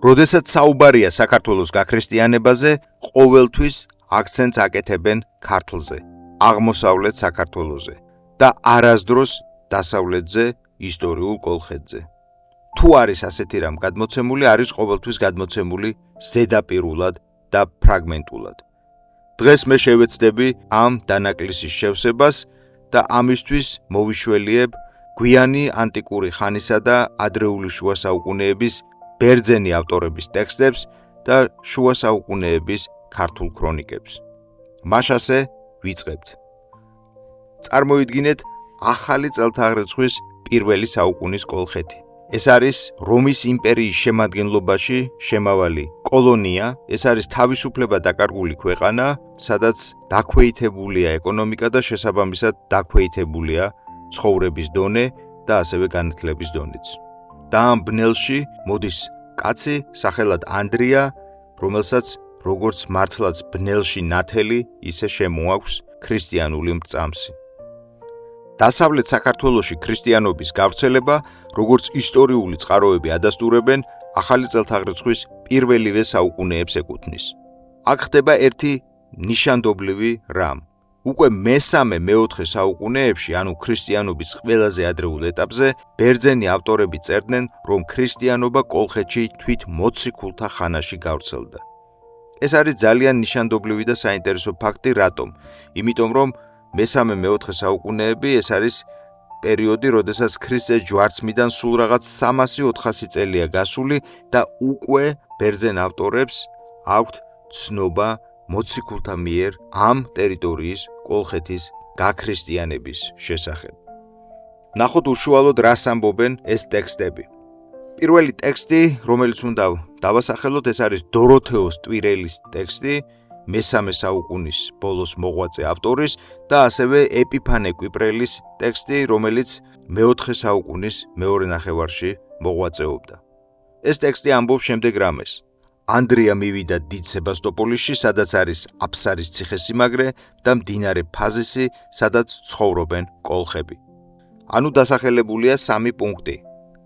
როდესაც საუბარია საქართველოს გაქრისტიანებაზე, ყოველთვის აქცენტს აკეთებენ ქართლზე, აღმოსავლეთ საქართველოზე და არასდროს დასავლეთზე, ისტორიულ კოლხეთზე. თუ არის ასეთი რამ გადმოცემული, არის ყოველთვის გადმოცემული ზედაპირულად და ფრაგმენტულად. დღეს მე შევეცდები ამ დანაკლისის შევსებას და ამისთვის მოვიშველიებ გვიანი ანტიკური ხანისა და ადრეული შუა საუკუნეების ბერძენი ავტორების ტექსტებს და შუა საუკუნეების ქართულ ქრონიკებს. მაშასე ვიწყებთ. წარმოიდგინეთ ახალი წელთაღრიცხვის პირველი საუკუნის კოლხეთი. ეს არის რომის იმპერიის შემადგენლობაში შემავალი კოლონია, ეს არის თავისუფლება დაკარგული ქვეყანა, სადაც დაქვეითებულია ეკონომიკა და შესაბამისად დაქვეითებულია ცხოვრების დონე და ასევე განათლების დონეც. და ამ ბნელში მოდის კაცი სახელად ანდრია, რომელსაც როგორც მართლაც ბნელში ნათელი, ისე შემოაქვს ქრისტიანული მრწამსი. დასავლეთ საქართველოში ქრისტიანობის გავრცელება, როგორც ისტორიული წყაროები ადასტურებენ, ახალი წელთაღრიცხვის პირველივე საუკუნეებს ეკუთვნის. აქ ხდება ერთი ნიშანდობლივი რამ. უკვე მესამე-მეოთხე საუკუნეებში, ანუ ქრისტიანობის ყველაზე ადრეულ ეტაპზე, ბერძენი ავტორები წერდნენ, რომ ქრისტიანობა კოლხეთში თვით მოციქულთა ხანაში გავრცელდა. ეს არის ძალიან ნიშანდობლივი და საინტერესო ფაქტი, რატომ? იმიტომ რომ მესამე-მეოთხე საუკუნეები ეს არის პერიოდი, როდესაც ქრისტეს ჯვარცმიდან სულ რაღაც 300-400 წელია გასული და უკვე ბერძენ ავტორებს აქვთ ცნობა მოციქულთა მიერ ამ ტერიტორიის კოლხეთის გაქრისტიანების შესახებ. ნახოთ უშუალოდ რას ამბობენ ეს ტექსტები. პირველი ტექსტი, რომელიც უნდა დავასახელოთ, ეს არის დოროთეოს ტვირელის ტექსტი, მესამე საუკუნის ბოლოს მოღვაწე ავტორის და ასევე ეპიფანე კვიპრელის ტექსტი, რომელიც მეოთხე საუკუნის მეორე ნახევარში მოღვაწეობდა. ეს ტექსტი ამბობს შემდეგ რამეს. ანდრია მივიდა დიდ სებასტოპოლისში, სადაც არის აფსარის ციხესიმაგრე და მდინარე ფაზისი, სადაც ცხოვრობენ კოლხები. ანუ დასახელებულია 3 პუნქტი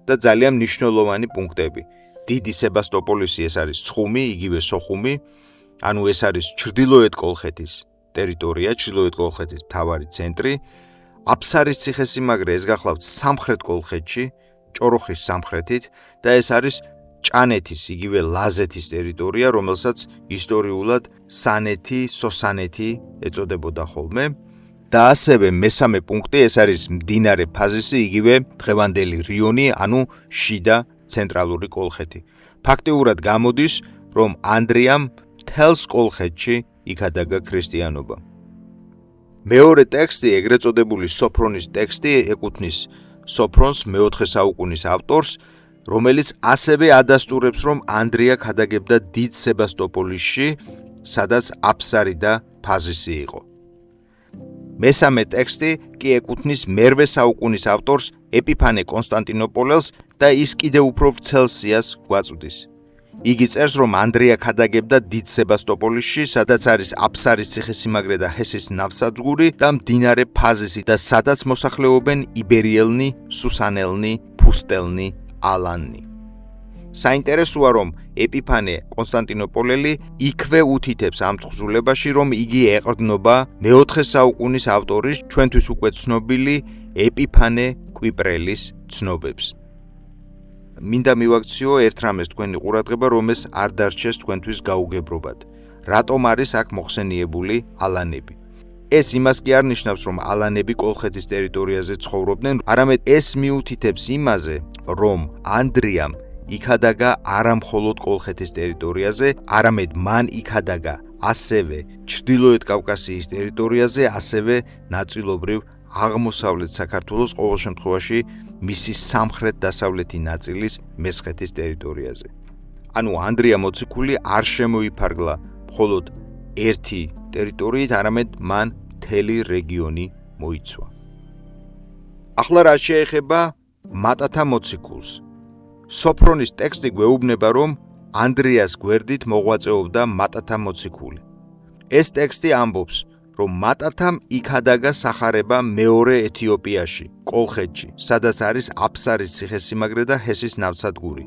და ძალიან მნიშვნელოვანი პუნქტები. დიდი სებასტოპოლისი ეს არის ცხუმი, იგივე სოხუმი, ანუ ეს არის ჩრდილოეთ კოლხეთის ტერიტორია, ჩრდილოეთ კოლხეთის მთავარი ცენტრი. აფსარის ციხესიმაგრე ეს გახლავთ სამხრეთ კოლხეთში, ჭოროხის სამხრეთით და ეს არის ჭანეთის, იგივე ლაზეთის ტერიტორია, რომელსაც ისტორიულად სანეთი, სოსანეთი ეწოდებოდა ხოლმე. და ასევე მესამე პუნქტი, ეს არის მდინარე ფაზისი, იგივე დღევანდელი რიონი, ანუ შიდა ცენტრალური კოლხეთი. ფაქტიურად გამოდის, რომ ანდრიამ მთელს კოლხეთში იქადაგა ქრისტიანობა. მეორე ტექსტი, ეგრეთ წოდებული სოფრონის ტექსტი, ეკუთვნის სოფრონს მეოთხე საუკუნის ავტორს, რომელიც ასევე ადასტურებს, რომ ანდრია ქადაგებდა დიდ სებასტოპოლისში, სადაც აფსარი და ფაზისი იყო. მესამე ტექსტი კი ეკუთვნის მერვე საუკუნის ავტორს ეპიფანე კონსტანტინოპოლელს და ის კიდევ უფრო ვრცელ სიას გვაწვდის. იგი წერს, რომ ანდრია ქადაგებდა დიდ სებასტოპოლისში, სადაც არის აფსარის ციხესიმაგრე და ჰესის ნავსადგური და მდინარე ფაზისი და სადაც მოსახლეობენ იბერიელნი, სუსანელნი, ფუსტელნი, ალანნი. საინტერესოა, რომ ეპიფანე კონსტანტინოპოლელი იქვე უთითებს ამ თხზულებაში, რომ იგი ეყრდნობა მეოთხე საუკუნის ავტორის, ჩვენთვის უკვე ცნობილი ეპიფანე კვიპრელის ცნობებს. მინდა მივაქციო ერთ რამეს თქვენი ყურადღება, რომ ეს არ დარჩეს თქვენთვის გაუგებრობად. რატომ არის აქ მოხსენიებული ალანები? ეს იმას კი არ ნიშნავს, რომ ალანები კოლხეთის ტერიტორიაზე ცხოვრობდნენ, არამედ ეს მიუთითებს იმაზე, რომ ანდრიამ იქადაგა არა მხოლოდ კოლხეთის ტერიტორიაზე, არამედ მან იქადაგა ასევე ჩრდილოეთ კავკასიის ტერიტორიაზე, ასევე ნაწილობრივ აღმოსავლეთ საქართველოს, ყოველ შემთხვევაში მისი სამხრეთ-დასავლეთი ნაწილის მესხეთის ტერიტორიაზე. ანუ ანდრია მოციქული არ შემოიფარგლა მხოლოდ ერთი ტერიტორიით, არამედ მან მთელი რეგიონი მოიცვა. ახლა რა შეეხება მატათა მოციქულს? სოფრონის ტექსტი გვეუბნება, რომ ანდრიას გვერდით მოღვაწეობდა მატათა მოციქული. ეს ტექსტი ამბობს, რომ მატათამ იქადაგა სახარება მეორე ეთიოპიაში, კოლხეთში, სადაც არის აფსარის ციხესიმაგრე და ჰესის ნავსადგური.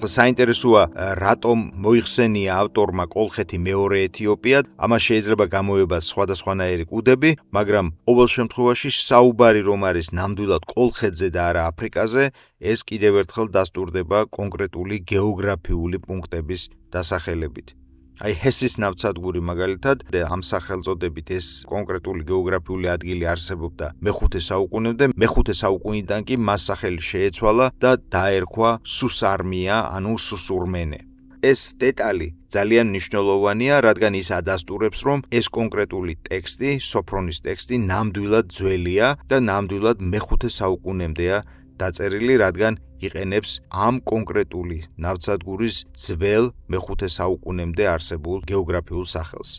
საინტერესოა, რატომ მოიხსენია ავტორმა კოლხეთი მეორე ეთიოპია, ამას შეიძლება გამოიებას სხვადასხვანაირი კუდები, მაგრამ ყოველ შემთხვევაში საუბარი რომ არის ნამდვილად კოლხეთზე და არა აფრიკაზე, ეს კიდევ ერთხელ დასტურდება კონკრეტული გეოგრაფიული პუნქტების დასახელებით. აი ჰესის ნავსადგური მაგალითად ამ სახელწოდებით ეს კონკრეტული გეოგრაფიული ადგილი არსებობდა მე-5 საუკუნემდე, მე-5 საუკუნიდან კი მას სახელი შეეცვალა და დაერქვა სუსარმია, ანუ სუსურმენე. ეს დეტალი ძალიან მნიშვნელოვანია, რადგან ის ადასტურებს, რომ ეს კონკრეტული ტექსტი, სოფრონის ტექსტი ნამდვილად ძველია და ნამდვილად მე-5 საუკუნემდეა დაწერილი, რადგან იყენებს ამ კონკრეტული ნავსადგურის ძველ მე-5 საუკუნემდე არსებულ გეოგრაფიულ სახელს.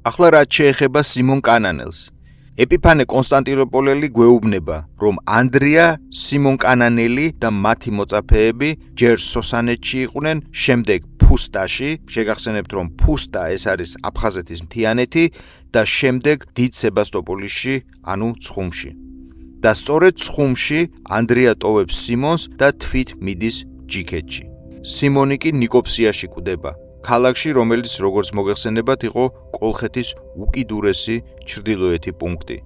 ახლა რაც შეეხება სიმონ კანანელს. ეპიფანე კონსტანტინოპოლელი გვეუბნება, რომ ანდრია, სიმონ კანანელი და მათი მოწაფეები ჯერ სოსანეთში იყვნენ, შემდეგ ფუსტაში, შეგახსენებთ, რომ ფუსტა ეს არის აფხაზეთის მთიანეთი და შემდეგ დიდ სებასტოპოლისში, ანუ ცხუმში. და სწორედ ცხუმში ანდრია ტოვებს სიმონს და თვით მიდის ჯიქეთში. სიმონი კი ნიკოფსიაში კვდება, ქალაქში, რომელიც როგორც მოგეხსენებათ, იყო კოლხეთის უკიდურესი ჩრდილოეთი პუნქტი.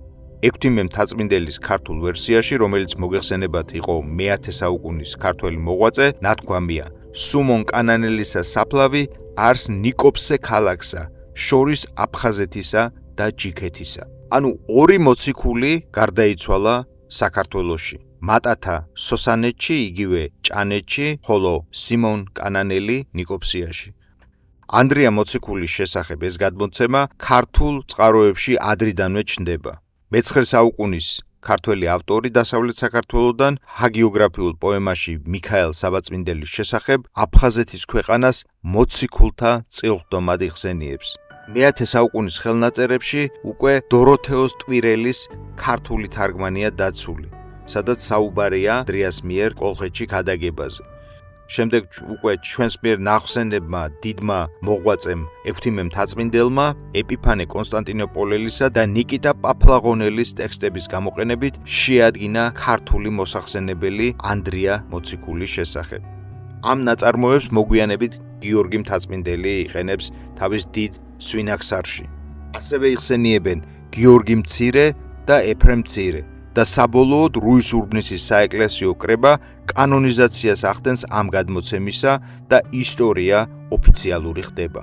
6 მთაწმინდელის ქართულ ვერსიაში, რომელიც მოგეხსენებათ, იყო მე-10 საუკუნის ქართველი მოღვაწე, ნათქვამია: სუმონ კანანელისა საფლავი არს ნიკოფსე ქალაქსა, შორის აფხაზეთისა და ჯიქეთისა. ანუ ორი მოციქული გარდაიცვალა საქართველოში. მატათა სოსანეთში, იგივე ჭანეთში, ხოლო სიმონ კანანელი ნიკოფსიაში. ანდრია მოციქულის შესახებ ეს გადმოცემა ქართულ წყაროებში ადრიდანვე ჩნდება. მე-9 საუკუნის ქართველი ავტორი დასავლეთ საქართველოდან ჰაგიოგრაფიულ პოემაში მიქაელ საბაწმინდელის შესახებ აფხაზეთის ქვეყანას მოციქულთა წილხდომად იხსენიებს. მე-10 საუკუნის ხელნაწერებში უკვე დოროთეოს ტვირელის ქართული თარგმანია დაცული, სადაც საუბარია ანდრიას მიერ კოლხეთში ქადაგებაზე. შემდეგ უკვე ჩვენს მიერ ნახსენებმა დიდმა მოღვაწემ 6 მთაწმინდელმა ეპიფანე კონსტანტინოპოლელისა და ნიკიტა პაფლაღონელის ტექსტების გამოყენებით შეადგინა ქართული მოსახსენებელი ანდრია მოციქულის შესახებ. ამ ნაწარმოებს მოგვიანებით გიორგი მთაწმინდელი იყენებს თავის დიდ სვინაქსარში. ასევე იხსენიებენ გიორგი მცირე და ეფრემ მცირე და საბოლოოდ რუის ურბნისის საეკლესიო კრება კანონიზაციას ახდენს ამ გადმოცემისა და ისტორია ოფიციალური ხდება.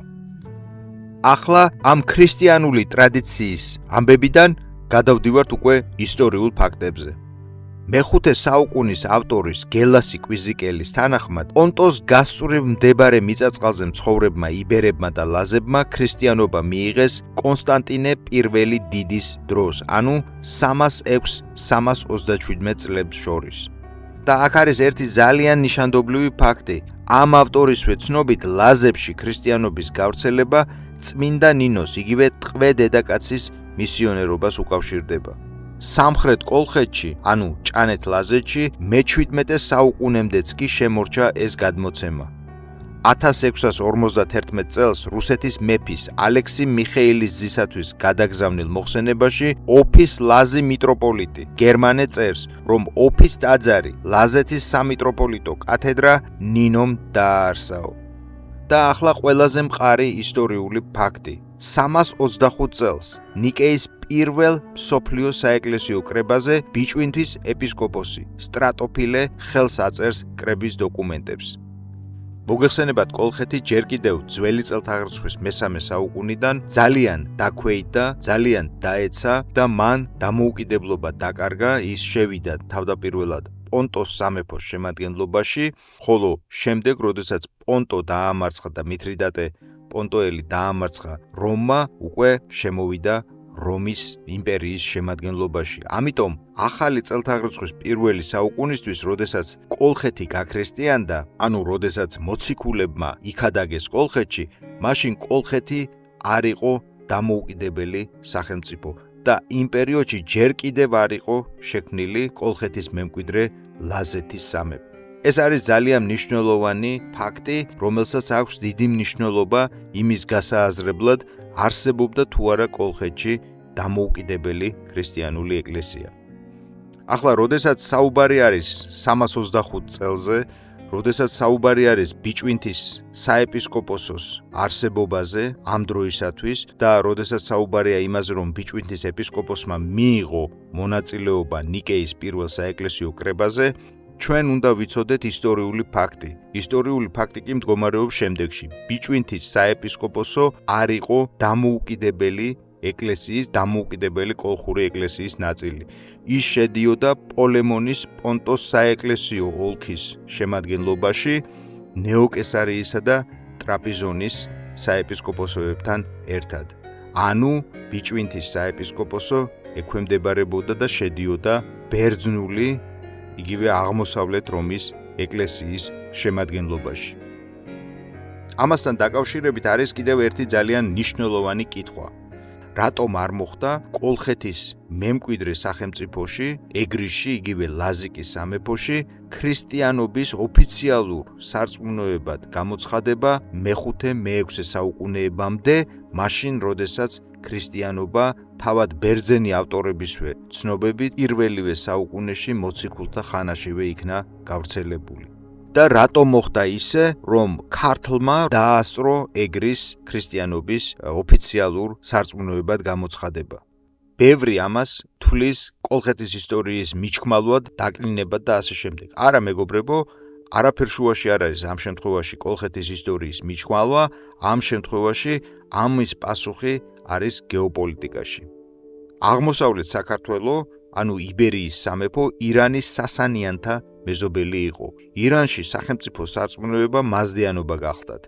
ახლა ამ ქრისტიანული ტრადიციის ამბებიდან გადავდივართ უკვე ისტორიულ ფაქტებზე. მე-5 საუკუნის ავტორის გელასი კვიზიკელის თანახმად, პონტოს გასწვრივ მდებარე მიწა-წყალზე მცხოვრებმა იბერებმა და ლაზებმა ქრისტიანობა მიიღეს კონსტანტინე პირველი დიდის დროს, ანუ 306-327 წლებს შორის. და აქ არის ერთი ძალიან ნიშანდობლივი ფაქტი. ამ ავტორისვე ცნობით ლაზებში ქრისტიანობის გავრცელება წმინდა ნინოს, იგივე ტყვე დედაკაცის მისიონერობას უკავშირდება. სამხრეთ კოლხეთში, ანუ ჭანეთ ლაზეთში, მე-17 საუკუნემდეც კი შემორჩა ეს გადმოცემა. 1651 წელს რუსეთის მეფის ალექსი მიხეილის ძისათვის გადაგზავნილ მოხსენებაში ოფის ლაზი მიტროპოლიტი გერმანე წერს, რომ ოფის ტაძარი ლაზეთის სამიტროპოლიტო კათედრა ნინომ დააარსაო. და ახლა ყველაზე მყარი ისტორიული ფაქტი. 325 წელს ნიკეის პირველ მსოფლიო საეკლესიო კრებაზე ბიჭვინთვის ეპისკოპოსი სტრატოფილე ხელს აწერს კრების დოკუმენტებს. მოგეხსენებათ, კოლხეთი ჯერ კიდევ ძველი წელთაღრიცხვის მე-3 საუკუნიდან ძალიან დაქვეითდა, ძალიან დაეცა და მან დამოუკიდებლობა დაკარგა, ის შევიდა თავდაპირველად პონტოს სამეფოს შემადგენლობაში, ხოლო შემდეგ, როდესაც პონტო დაამარცხა და მითრიდატე პონტოელი დაამარცხა რომმა, უკვე შემოვიდა რომის იმპერიის შემადგენლობაში. ამიტომ ახალი წელთაღრიცხვის პირველი საუკუნისთვის, როდესაც კოლხეთი გაქრისტიანდა, ანუ როდესაც მოციქულებმა იქადაგეს კოლხეთში, მაშინ კოლხეთი არ იყო დამოუკიდებელი სახელმწიფო და იმ პერიოდში ჯერ კიდევ არ იყო შექმნილი კოლხეთის მემკვიდრე ლაზეთის სამეფო. ეს არის ძალიან მნიშვნელოვანი ფაქტი, რომელსაც აქვს დიდი მნიშვნელობა იმის გასააზრებლად, არსებობდა თუ არა კოლხეთში დამოუკიდებელი ქრისტიანული ეკლესია. ახლა, როდესაც საუბარი არის 325 წელზე, როდესაც საუბარი არის ბიჭვინთის საეპისკოპოსოს არსებობაზე ამ დროისათვის და როდესაც საუბარია იმაზე, რომ ბიჭვინთის ეპისკოპოსმა მიიღო მონაწილეობა ნიკეის პირველ საეკლესიო კრებაზე, ჩვენ უნდა ვიცოდეთ ისტორიული ფაქტი. ისტორიული ფაქტი კი მდგომარეობს შემდეგში. ბიჭვინთის საეპისკოპოსო არ იყო დამოუკიდებელი ეკლესიის, დამოუკიდებელი კოლხური ეკლესიის ნაწილი. ის შედიოდა პოლემონის პონტოს საეკლესიო ოლქის შემადგენლობაში, ნეოკესარიისა და ტრაპიზონის საეპისკოპოსოებთან ერთად. ანუ ბიჭვინთის საეპისკოპოსო ექვემდებარებოდა და შედიოდა ბერძნული, იგივე აღმოსავლეთ რომის ეკლესიის შემადგენლობაში. ამასთან დაკავშირებით არის კიდევ ერთი ძალიან მნიშვნელოვანი კითხვა. რატომ არ მოხდა კოლხეთის მემკვიდრე სახელმწიფოში, ეგრისში, იგივე ლაზიკის სამეფოში, ქრისტიანობის ოფიციალურ სარწმუნოებად გამოცხადება მე-6-მე-6 საუკუნეებამდე, მაშინ, როდესაც ქრისტიანობა თავად ბერძენი ავტორებისვე ცნობებით პირველივე საუკუნეში მოციქულთა ხანაშივე იქნა გავრცელებული. და რატომ მოხდა ისე, რომ ქართლმა დაასწრო ეგრის ქრისტიანობის ოფიციალურ სარწმუნოებად გამოცხადება. ბევრი ამას თვლის კოლხეთის ისტორიის მიჩქმალად, დაკლინებად და ასე შემდეგ. არა, მეგობრებო, არაფერ შუაში არ არის ამ შემთხვევაში კოლხეთის ისტორიის მიჩქმალვა, ამ შემთხვევაში ამის პასუხი არის გეოპოლიტიკაში. აღმოსავლეთ საქართველო, ანუ იბერიის სამეფო, ირანის სასანიანთა მეზობელი იყო. ირანში სახელმწიფო სარწმუნოება მაზდეანობა გახდათ.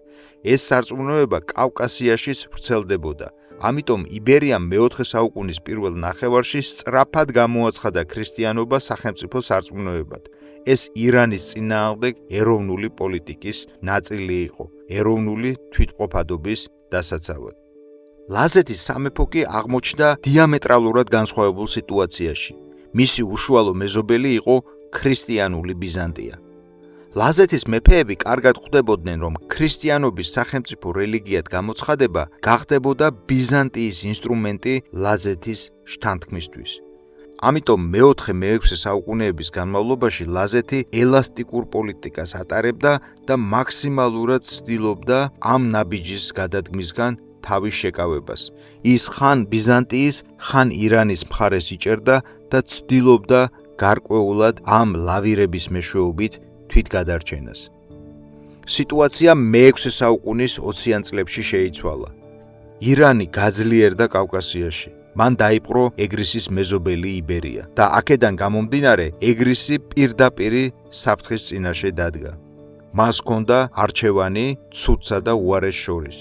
ეს სარწმუნოება კავკასიაში ვრცელდებოდა. ამიტომ იბერიამ მე-4 საუკუნის პირველ ნახევარში სწრაფად გამოაცხადა ქრისტიანობა სახელმწიფო სარწმუნოებად. ეს ირანის წინააღმდეგ ეროვნული პოლიტიკის ნაწილი იყო, ეროვნული თვითმყოფადობის დასაცავად. ლაზეთის სამეფო კი აღმოჩნდა დიამეტრალურად განსხვავებულ სიტუაციაში. მისი უშუალო მეზობელი იყო ქრისტიანული ბიზანტია. ლაზეთის მეფეები კარგად ხვდებოდნენ, რომ ქრისტიანობის სახელმწიფო რელიგიად გამოცხადება გახდებოდა ბიზანტიის ინსტრუმენტი ლაზეთის შთანთქმისთვის. ამიტომ მე-4-მე-6 საუკუნეების განმავლობაში ლაზეთი ელასტიკურ პოლიტიკას ატარებდა და მაქსიმალურად ცდილობდა ამ ნაბიჯის გადადგმისგან თავის შეკავებას. ის ხან ბიზანტიის, ხან ირანის მხარეს იჭერდა და ცდილობდა გარკვეულად ამ ლავირების მეშვეობით თვითგადარჩენას. სიტუაცია მე-6 საუკუნის 20-იან წლებში შეიცვალა. ირანი გაძლიერდა კავკასიაში. მან დაიპყრო ეგრისის მეზობელი იბერია და აქედან გამომდინარე ეგრისი პირდაპირ საფრთხის წინაშე დადგა. მას ჰქონდა არჩევანი ცუდსა და უარეს შორის.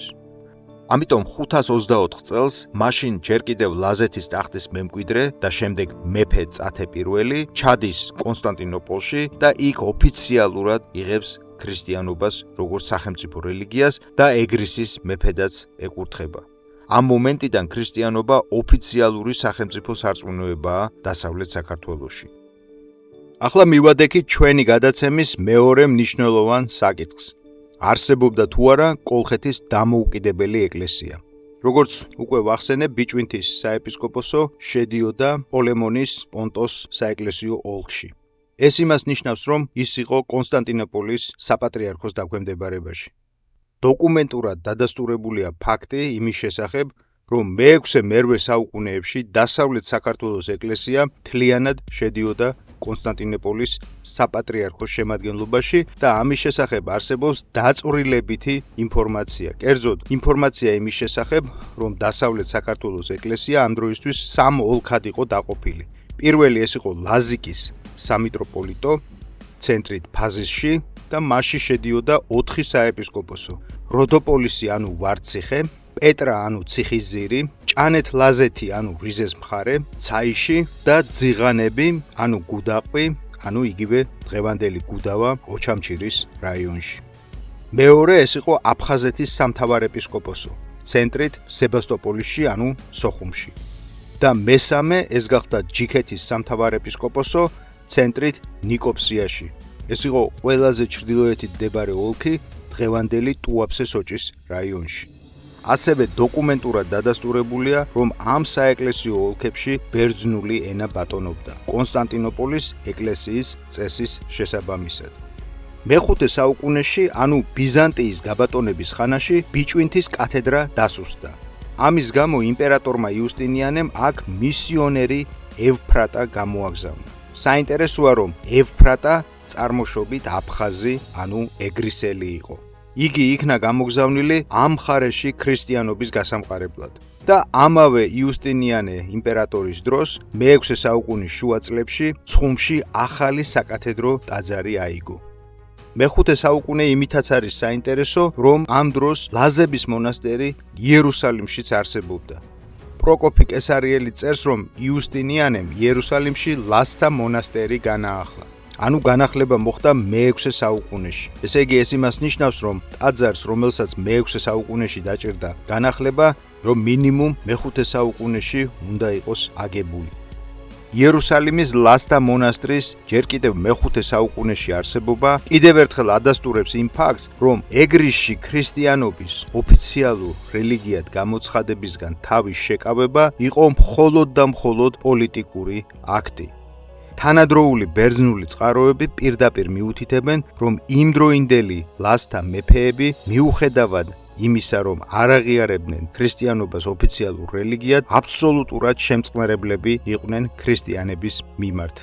ამიტომ 524 წელს მაშინ ჯერ კიდევ ლაზეთის ტახტის მემკვიდრე და შემდეგ მეფე წათე პირველი ჩადის კონსტანტინოპოლში და იქ ოფიციალურად იღებს ქრისტიანობას როგორც სახელმწიფო რელიგიას და ეგრისის მეფედაც ეკურთხება. ამ მომენტიდან ქრისტიანობა ოფიციალური სახელმწიფო სარწმუნოებაა დასავლეთ საქართველოში. ახლა მივადექით ჩვენი გადაცემის მეორე მნიშვნელოვან საკითხს. არსებობდა თუ არა კოლხეთის დამოუკიდებელი ეკლესია. როგორც უკვე ვახსენე, ბიჭვინთის საეპისკოპოსო შედიოდა პოლემონის პონტოს საეკლესიო ოლქში. ეს იმას ნიშნავს, რომ ის იყო კონსტანტინოპოლის საპატრიარქოს დაქვემდებარებაში. დოკუმენტურად დადასტურებულია ფაქტი იმის შესახებ, რომ მე-6-მე-8 საუკუნეებში დასავლეთ საქართველოს ეკლესია მთლიანად შედიოდა კონსტანტინოპოლის საპატრიარქოს შემადგენლობაში და ამის შესახებ არსებობს დაწვრილებითი ინფორმაცია. კერძოდ, ინფორმაცია იმის შესახებ, რომ დასავლეთ საქართველოს ეკლესია ამ დროისთვის 3 ოლქად იყო დაყოფილი. პირველი ეს იყო ლაზიკის სამიტროპოლიტო, ცენტრით ფაზისში და მასში შედიოდა 4 საეპისკოპოსო: როდოპოლისი, ანუ ვარდციხე, პეტრა, ანუ ციხისძირი, ჭანეთ-ლაზეთი, ანუ რიზეს მხარე, ცაიში და ძიღანები, ანუ გუდაყვი, ანუ იგივე დღევანდელი გუდავა ოჩამჩირის რაიონში. მეორე ეს იყო აფხაზეთის სამთავარეპისკოპოსო, ცენტრით სებასტოპოლისში, ანუ სოხუმში. და მესამე ეს გახდა ჯიქეთის სამთავარეპისკოპოსო, ცენტრით ნიკოპსიაში. ეს იყო ყველაზე ჩრდილოეთით მდებარე ოლქი დღევანდელი ტუაფსე-სოჭის რაიონში. ასევე დოკუმენტურად დადასტურებულია, რომ ამ საეკლესიო ოლქებში ბერძნული ენა ბატონობდა კონსტანტინოპოლის ეკლესიის წესის შესაბამისად. მეხუთე საუკუნეში, ანუ ბიზანტიის გაბატონების ხანაში, ბიჭვინთის კათედრა დასუსტდა. ამის გამო იმპერატორმა იუსტინიანემ აქ მისიონერი ევფრატა გამოაგზავნა. საინტერესოა, რომ ევფრატა წარმოშობით აფხაზი, ანუ ეგრისელი იყო. იგი იქნა გამოგზავნილი ამ მხარეში ქრისტიანობის გასამყარებლად. და ამავე იუსტინიანე იმპერატორის დროს მე-6 საუკუნის შუა წლებში ცხუმში ახალი საკათედრო ტაძარი აიგო. მე-5 საუკუნე იმითაც არის საინტერესო, რომ ამ დროს ლაზების მონასტერი იერუსალიმშიც არსებობდა. პროკოფი კესარიელი წერს, რომ იუსტინიანემ იერუსალიმში ლაზთა მონასტერი განაახლა. ანუ განახლება მოხდა მე-6 საუკუნეში. ესე იგი, ეს იმას ნიშნავს, რომ ტაძარს, რომელსაც მე-6 საუკუნეში დაჭირდა განახლება, რომ მინიმუმ მე-5 საუკუნეში უნდა იყოს აგებული. იერუსალიმის ლაზთა მონასტრის ჯერ კიდევ მე-5 საუკუნეში არსებობა კიდევ ერთხელ ადასტურებს იმ ფაქტს, რომ ეგრისში ქრისტიანობის ოფიციალურ რელიგიად გამოცხადებისგან თავის შეკავება იყო მხოლოდ და მხოლოდ პოლიტიკური აქტი. თანადროული ბერძნული წყაროები პირდაპირ მიუთითებენ, რომ იმდროინდელი ლაზთა მეფეები მიუხედავად იმისა, რომ არ აღიარებდნენ ქრისტიანობას ოფიციალურ რელიგიად, აბსოლუტურად შემწყნარებლები იყვნენ ქრისტიანების მიმართ.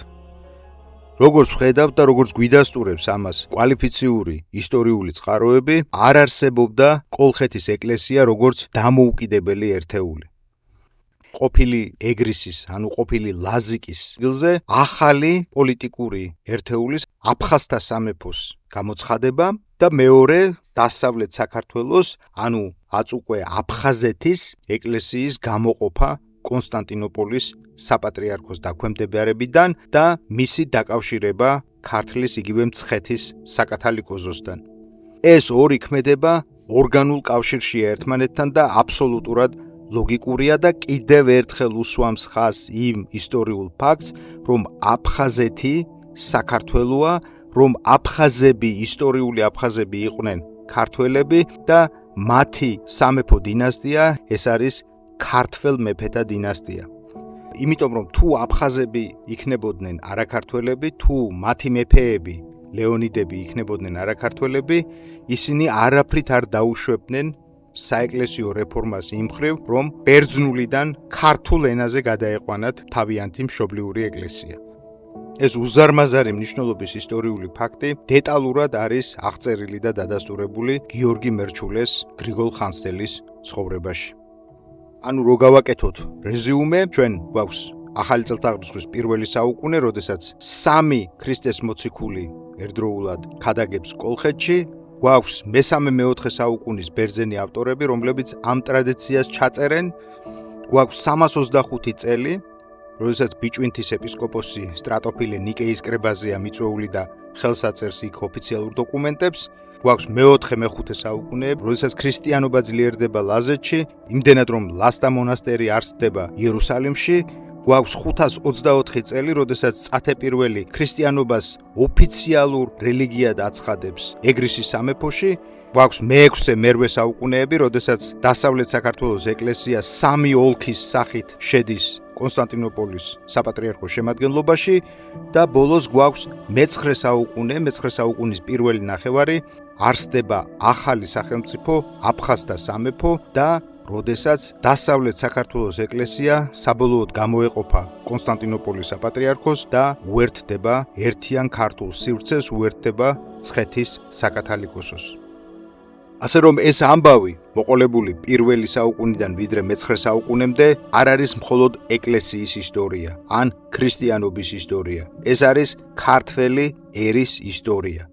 როგორც ვხედავთ და როგორც გვიდასტურებს ამას კვალიფიციური ისტორიული წყაროები, არ არსებობდა კოლხეთის ეკლესია როგორც დამოუკიდებელი ერთეული. ყოფილი ეგრისის, ანუ ყოფილი ლაზიკის ადგილზე ახალი პოლიტიკური ერთეულის აფხაზთა სამეფოს გამოცხადება და მეორე დასავლეთ საქართველოს, ანუ აწუყვე აფხაზეთის ეკლესიის გამოყოფა კონსტანტინოპოლის საპატრიარქოს დაქვემდებარებიდან და მისი დაკავშირება ქართლის იგივე მცხეთის საკათალიკოზოსთან. ეს ორი ქმედება ორგანულ კავშირშია ერთმანეთთან და აბსოლუტურად ლოგიკურია და კიდევ ერთხელ უსვამს ხაზს იმ ისტორიულ ფაქტს, რომ აფხაზეთი საქართველოა, რომ აფხაზები, ისტორიული აფხაზები იყვნენ ქართველები და მათი სამეფო დინასტია ეს არის ქართველ მეფეთა დინასტია. იმიტომ რომ თუ აფხაზები იქნებოდნენ არაქართველები, თუ მათი მეფეები, ლეონიდები იქნებოდნენ არაქართველები, ისინი არაფრით არ დაუშვებდნენ საეკლესიო რეფორმას იმ მხრივ, რომ ბერძნულიდან ქართულ ენაზე გადაეყვანათ თავიანთი მშობლიური ეკლესია. ეს უზარმაზარი მნიშვნელობის ისტორიული ფაქტი დეტალურად არის აღწერილი და დადასტურებული გიორგი მერჩულეს გრიგოლ ხანძთელის ცხოვრებაში. ანუ რო გავაკეთოთ რეზიუმე, ჩვენ გვაქვს ახალი წელთაღრიცხვის პირველი საუკუნე, როდესაც 3 ქრისტეს მოციქული ერთდროულად ქადაგებს კოლხეთში, გვაქვს მე-3-4 საუკუნის ბერძენი ავტორები, რომლებიც ამ ტრადიციას ჩაწერენ, გვაქვს 325 წელი, როდესაც ბიჭვინთის ეპისკოპოსი სტრატოფილე ნიკეის კრებაზეა მიწვეული და ხელს აწერს იქ ოფიციალურ დოკუმენტებს, გვაქვს მე-4-მე-5 საუკუნეები, როდესაც ქრისტიანობა ძლიერდება ლაზეთში, იმდენად რომ ლაზთა მონასტერი არსდება იერუსალიმში, გვაქვს 524 წელი, როდესაც წათე პირველი ქრისტიანობას ოფიციალურ რელიგიად აცხადებს ეგრისის სამეფოში, გვაქვს მე-6-მე-8 საუკუნეები, როდესაც დასავლეთ საქართველოს ეკლესია 3 ოლქის სახით შედის კონსტანტინოპოლის საპატრიარქოს შემადგენლობაში და ბოლოს გვაქვს მე-9 საუკუნე, მე-9 საუკუნის პირველი ნახევარი, არსდება ახალი სახელმწიფო, აფხაზთა სამეფო და როდესაც დასავლეთ საქართველოს ეკლესია საბოლოოდ გამოეყოფა კონსტანტინოპოლის საპატრიარქოს და უერთდება ერთიან ქართულ სივრცეს, უერთდება მცხეთის საკათალიკოსოს. ასე რომ ეს ამბავი მოყოლებული პირველი საუკუნიდან ვიდრე მე-9 საუკუნემდე არ არის მხოლოდ ეკლესიის ისტორია ან ქრისტიანობის ისტორია. ეს არის ქართველი ერის ისტორია.